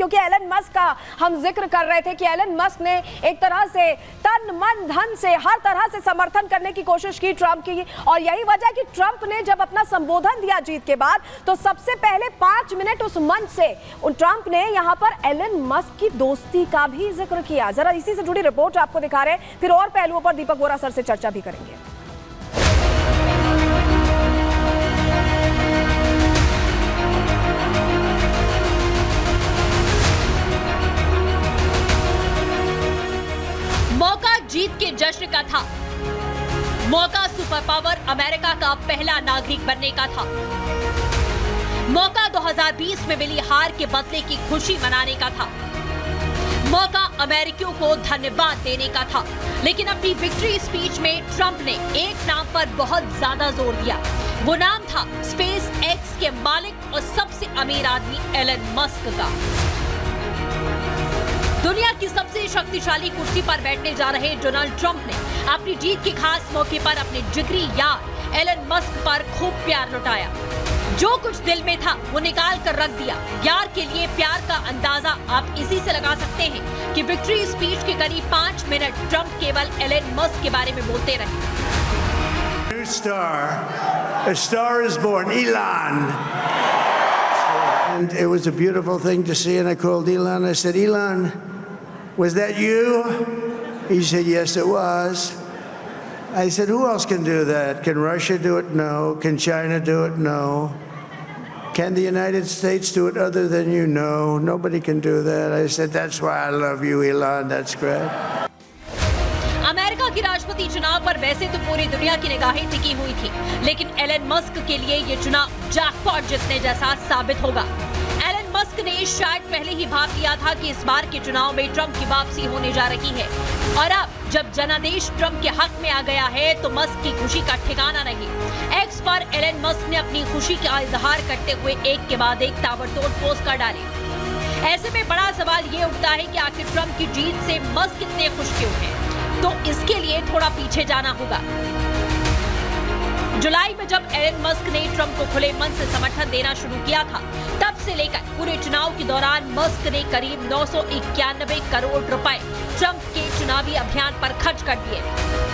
क्योंकि Elon Musk का हम जिक्र कर रहे थे कि एलन मस्क ने एक तरह से तन मन धन से हर तरह से समर्थन करने की कोशिश की ट्रंप की, और यही वजह कि ट्रंप ने जब अपना संबोधन दिया जीत के बाद तो सबसे पहले 5 मिनट उस मंच से ट्रंप ने यहां पर एलन मस्क की दोस्ती का भी जिक्र किया। जरा इसी से जुड़ी रिपोर्ट आपको दिखा रहे हैं, फिर और पहलुओं पर दीपक वोरा सर से चर्चा भी करेंगे। मौका जीत के जश्न का था, मौका सुपर पावर अमेरिका का पहला नागरिक बनने का था, मौका 2020 में मिली हार के बदले की खुशी मनाने का था, मौका अमेरिकियों को धन्यवाद देने का था। लेकिन अपनी विक्ट्री स्पीच में ट्रंप ने एक नाम पर बहुत ज्यादा जोर दिया। वो नाम था स्पेस एक्स के मालिक और सबसे अमीर आदमी एलन मस्क का। दुनिया की सबसे शक्तिशाली कुर्सी पर बैठने जा रहे डोनाल्ड ट्रंप ने अपनी जीत के खास मौके पर अपने जिगरी यार एलन मस्क पर खूब प्यार लुटाया। जो कुछ दिल में था वो निकाल कर रख दिया। यार के लिए प्यार का अंदाजा आप इसी से लगा सकते हैं कि विक्ट्री स्पीच के करीब 5 मिनट ट्रंप केवल एलन मस्क के बारे में बोलते रहे। New star, a star is born, Elon. And it was a beautiful thing to see, and I called Elon. I said, Elon, was that you? He said, yes, it was. I said, who else can do that? Can Russia do it? No. Can China do it? No. Can the United States do it other than you? No. Nobody can do that. I said, that's why I love you, Elon. That's great. America के राष्ट्रपति चुनाव पर वैसे तो पूरी दुनिया की निगाहें टिकी हुई थी, लेकिन एलन मस्क के लिए ये चुनाव जैकपॉट जीतने जैसा साबित होगा। एलन मस्क ने शायद पहले ही भाप लिया था कि इस बार के चुनाव में ट्रंप की वापसी होने जा रही है, और अब जब जनादेश ट्रंप के हक में आ गया है तो मस्क की खुशी का ठिकाना नहीं। एक्स पर एलन मस्क ने अपनी खुशी का इजहार करते हुए एक के बाद एक ताबड़तोड़ पोस्ट कर डाले। ऐसे में बड़ा सवाल ये उठता है कि आखिर ट्रंप की जीत से मस्क इतने खुश क्यों हैं? तो इसके लिए थोड़ा पीछे जाना होगा। जुलाई में जब एलन मस्क ने ट्रंप को खुले मन से समर्थन देना शुरू किया था, तब से लेकर पूरे चुनाव के दौरान मस्क ने करीब 991 करोड़ रुपए ट्रंप के चुनावी अभियान पर खर्च कर दिए।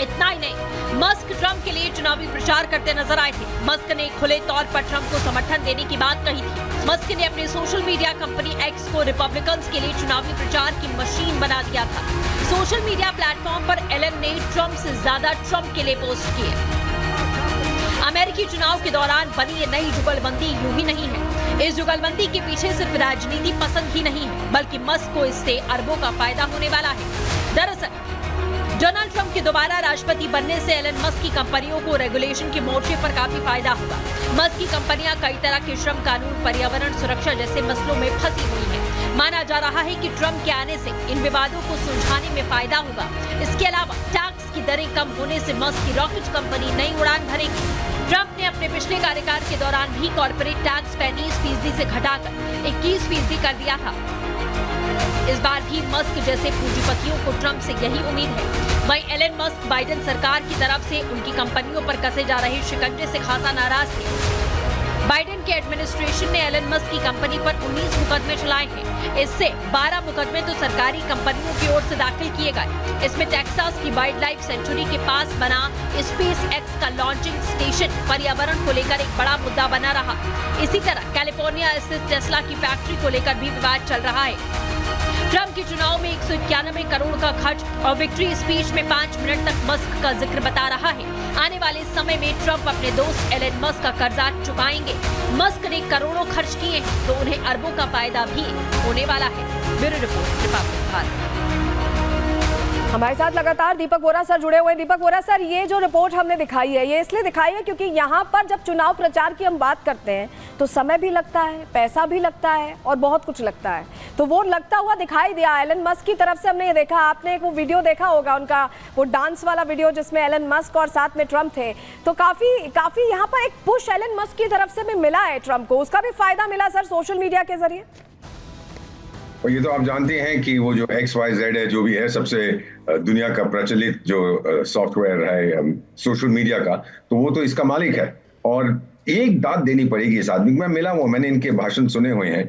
इतना ही नहीं, मस्क ट्रंप के लिए चुनावी प्रचार करते नजर आए थे। मस्क ने खुले तौर पर ट्रंप को समर्थन देने की बात कही थी। मस्क ने अपने सोशल मीडिया कंपनी एक्स को रिपब्लिकन्स के लिए चुनावी प्रचार की मशीन बना दिया था। सोशल मीडिया प्लेटफॉर्म पर एलन ने ट्रंप से ज्यादा ट्रंप के लिए पोस्ट किए। अमेरिकी चुनाव के दौरान बनी ये नई जुगलबंदी यूं ही नहीं है। इस जुगलबंदी के पीछे सिर्फ राजनीति पसंद ही नहीं है, बल्कि मस्क को इससे अरबों का फायदा होने वाला है। दरअसल डोनाल्ड ट्रंप के दोबारा राष्ट्रपति बनने से एलन मस्क की कंपनियों को रेगुलेशन के मोर्चे पर काफी फायदा होगा। मस्क की कंपनियां कई तरह के श्रम कानून, पर्यावरण सुरक्षा जैसे मसलों में फंसी हुई हैं। माना जा रहा है कि ट्रंप के आने से इन विवादों को सुलझाने में फायदा होगा। इसके अलावा टैक्स की दरें कम होने से मस्क की रॉकेट कंपनी नई उड़ान भरेगी। ट्रंप ने अपने पिछले कार्यकाल के दौरान भी कॉर्पोरेट टैक्स 35% से घटाकर 21% कर दिया था। इस बार भी मस्क जैसे पूंजीपतियों को ट्रंप से यही उम्मीद है। वहीं एलन मस्क बाइडेन सरकार की तरफ से उनकी कंपनियों पर कसे जा रहे शिकंजे से खासा नाराज थे। बाइडेन के एडमिनिस्ट्रेशन ने एलन मस्क की कंपनी पर 19 मुकदमे चलाए हैं। इससे 12 मुकदमे तो सरकारी कंपनियों की ओर से दाखिल किए गए। इसमें टेक्सास की वाइल्ड लाइफ सेंचुरी के पास बना स्पेस एक्स का लॉन्चिंग स्टेशन पर्यावरण को लेकर एक बड़ा मुद्दा बना रहा। इसी तरह कैलिफोर्निया स्थित टेस्ला की फैक्ट्री को लेकर भी विवाद चल रहा है। ट्रंप के चुनाव में 191 करोड़ का खर्च और विक्ट्री स्पीच में 5 मिनट तक मस्क का जिक्र बता रहा है। आने वाले समय में ट्रंप अपने दोस्त एलन मस्क का कर्जा चुकाएंगे। मस्क ने करोड़ों खर्च किए हैं तो उन्हें अरबों का फायदा भी होने वाला है। Bureau report, Republic Bharat. हमारे साथ लगातार दीपक वोरा सर जुड़े हुए हैं। दीपक वोरा सर, ये जो रिपोर्ट हमने दिखाई है ये इसलिए दिखाई है क्योंकि यहाँ पर जब चुनाव प्रचार की हम बात करते हैं तो समय भी लगता है, पैसा भी लगता है और बहुत कुछ लगता है। तो वो लगता हुआ दिखाई दिया एलन मस्क की तरफ से। हमने ये देखा, आपने एक वो वीडियो देखा होगा उनका, वो डांस वाला वीडियो जिसमें एलन मस्क और साथ में ट्रंप थे। तो काफी यहाँ पर एक पुश एलन मस्क की तरफ से भी मिला है ट्रंप को। उसका भी फायदा मिला सर सोशल मीडिया के जरिए। और ये तो आप जानते हैं कि वो जो XYZ है, जो भी है, सबसे दुनिया का प्रचलित जो सॉफ्टवेयर है सोशल मीडिया का, तो वो तो इसका मालिक है। और एक दाद देनी पड़ेगी इस आदमी को। मैं मिला हूँ, मैंने इनके भाषण सुने हुए हैं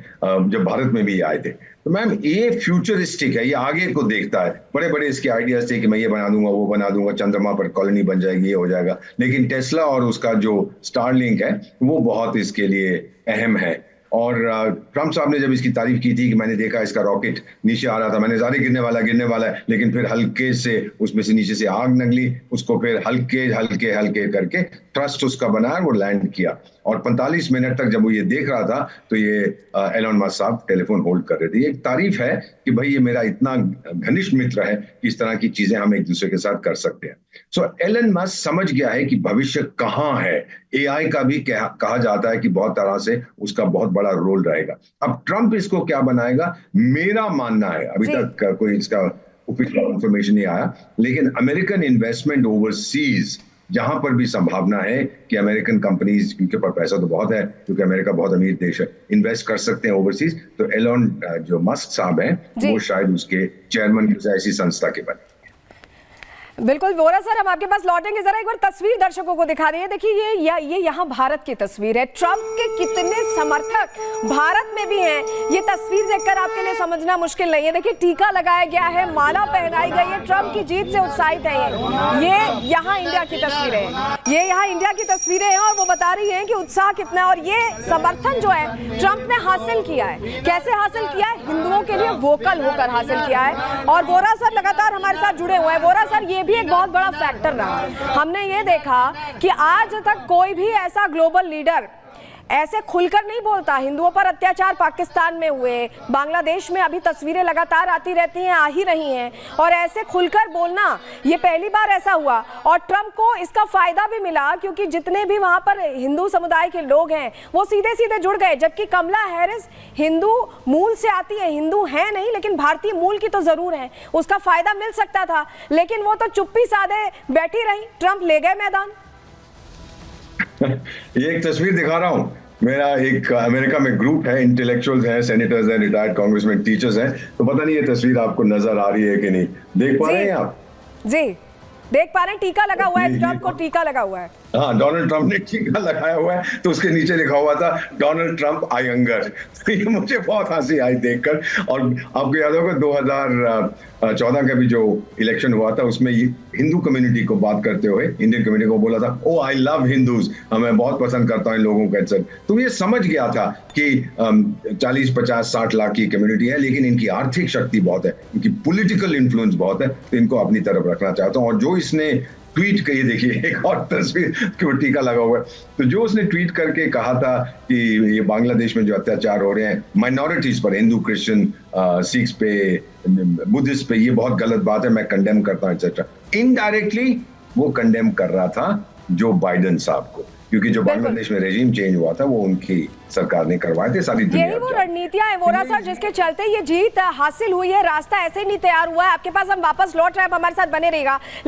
जब भारत में भी आए थे। तो मैम ये फ्यूचरिस्टिक है, ये आगे को देखता है। बड़े बड़े इसके आइडियाज थे कि मैं ये बना दूंगा, वो बना दूंगा, चंद्रमा पर कॉलोनी बन जाएगी, ये हो जाएगा। लेकिन टेस्ला और उसका जो स्टारलिंक है वो बहुत इसके लिए अहम है। और ट्रम्प साहब ने जब इसकी तारीफ की थी कि मैंने देखा इसका रॉकेट नीचे आ रहा था, मैंने जारी गिरने वाला है, लेकिन फिर हल्के से उसमें से नीचे से आग निकली, उसको फिर हल्के करके थ्रस्ट उसका बनाया, वो लैंड किया। और 45 मिनट तक जब वो ये देख रहा था तो ये एलन मस्क साहब टेलीफोन होल्ड कर रहे थे। ये एक तारीफ है कि भाई ये मेरा इतना घनिष्ठ मित्र है कि इस तरह की चीजें हम एक दूसरे के साथ कर सकते हैं। सो एलन मस्क समझ गया है कि भविष्य कहाँ है। एआई का भी कहा जाता है कि बहुत तरह से उसका बहुत बड़ा रोल रहेगा। अब ट्रम्प इसको क्या बनाएगा, मेरा मानना है, अभी तक कोई इसका ऑफिशियल इंफॉर्मेशन नहीं आया, लेकिन अमेरिकन इन्वेस्टमेंट ओवरसीज जहां पर भी संभावना है कि अमेरिकन कंपनीज, उनके पास पैसा तो बहुत है क्योंकि अमेरिका बहुत अमीर देश है, इन्वेस्ट कर सकते हैं ओवरसीज, तो एलन जो मस्क साहब हैं वो शायद उसके चेयरमैन किसी ऐसी संस्था के बने। बिल्कुल वोरा सर, हम आपके पास लौटेंगे। जरा एक बार तस्वीर दर्शकों को दिखा रही है। देखिए ये यहाँ भारत की तस्वीर है। ट्रंप के कितने समर्थक भारत में भी हैं, ये तस्वीर देखकर आपके लिए समझना मुश्किल नहीं है। देखिए टीका लगाया गया है, माला पहनाई गई है, ट्रंप की जीत से उत्साहित है। ये यहाँ इंडिया की तस्वीरें हैं, ये यहाँ इंडिया की तस्वीरें हैं और वो बता रही हैं कि उत्साह कितना है। और ये समर्थन जो है ट्रंप ने हासिल किया है। कैसे हासिल किया है? हिंदुओं के लिए वोकल होकर हासिल किया है। और वोरा सर लगातार हमारे साथ जुड़े हुए हैं। वोरा सर, ये भी एक बहुत बड़ा फैक्टर रहा। हमने ये देखा कि आज तक कोई भी ऐसा ग्लोबल लीडर ऐसे खुलकर नहीं बोलता। हिंदुओं पर अत्याचार पाकिस्तान में हुए, बांग्लादेश में अभी तस्वीरें लगातार आती रहती हैं, आ ही रही हैं, और ऐसे खुलकर बोलना ये पहली बार ऐसा हुआ। और ट्रंप को इसका फायदा भी मिला क्योंकि जितने भी वहां पर हिंदू समुदाय के लोग हैं वो सीधे सीधे जुड़ गए। जबकि कमला हैरिस हिंदू मूल से आती है, हिंदू है नहीं लेकिन भारतीय मूल की तो जरूर है, उसका फायदा मिल सकता था, लेकिन वो तो चुप्पी साधे बैठी रही। ट्रंप ले गए मैदान। ये एक तस्वीर दिखा रहा हूँ, मेरा एक अमेरिका में ग्रुप है, इंटेलेक्चुअल्स हैं, सेनेटर्स हैं, रिटायर्ड कांग्रेसमैन, टीचर्स हैं, तो पता नहीं ये तस्वीर आपको नजर आ रही है कि नहीं, देख पा रहे हैं आप? जी देख पा रहे हैं, टीका लगा हुआ है, ट्रंप को टीका लगा हुआ है। हाँ, डोनाल्ड ट्रंप ने टीका लगाया हुआ है, तो उसके नीचे लिखा हुआ था डोनाल्ड ट्रंप आई यंगर। तो ये मुझे बहुत हंसी आई देखकर। और आपको याद होगा 2014 का भी जो इलेक्शन हुआ था उसमें हिंदू कम्युनिटी को बात करते हुए इंडियन कम्युनिटी को बोला था, ओ आई लव हिंदूज, मैं बहुत पसंद करता हूँ इन लोगों का। तो ये समझ गया था कि 40, 50, 60 लाख की कम्युनिटी है, लेकिन इनकी आर्थिक शक्ति बहुत है, इनकी पॉलिटिकल इन्फ्लुएंस बहुत है, तो इनको अपनी तरफ रखना चाहता हूँ। और जो इसने ट्वीट कही, देखिए एक और तस्वीर के टीका लगा हुआ है, तो जो उसने ट्वीट करके कहा था कि ये बांग्लादेश में जो अत्याचार हो रहे हैं माइनॉरिटीज पर, हिंदू, क्रिश्चियन, सिख्स पे, बुद्धिस्ट पे, ये बहुत गलत बात है, मैं कंडेम करता हूँ एक्सेट्रा। इनडायरेक्टली वो कंडेम कर रहा था जो बाइडेन साहब को, क्योंकि जो बांग्लादेश में रेजिम चेंज हुआ था वो उनकी सरकार ने करवाए थे। सारी दुनिया यही वो रणनीतियां है वोरा सर जिसके चलते ये जीत हासिल हुई है। रास्ता ऐसे नहीं तैयार हुआ है। आपके पास हम वापस लौट रहे हैं, आप हमारे साथ बने रहिएगा।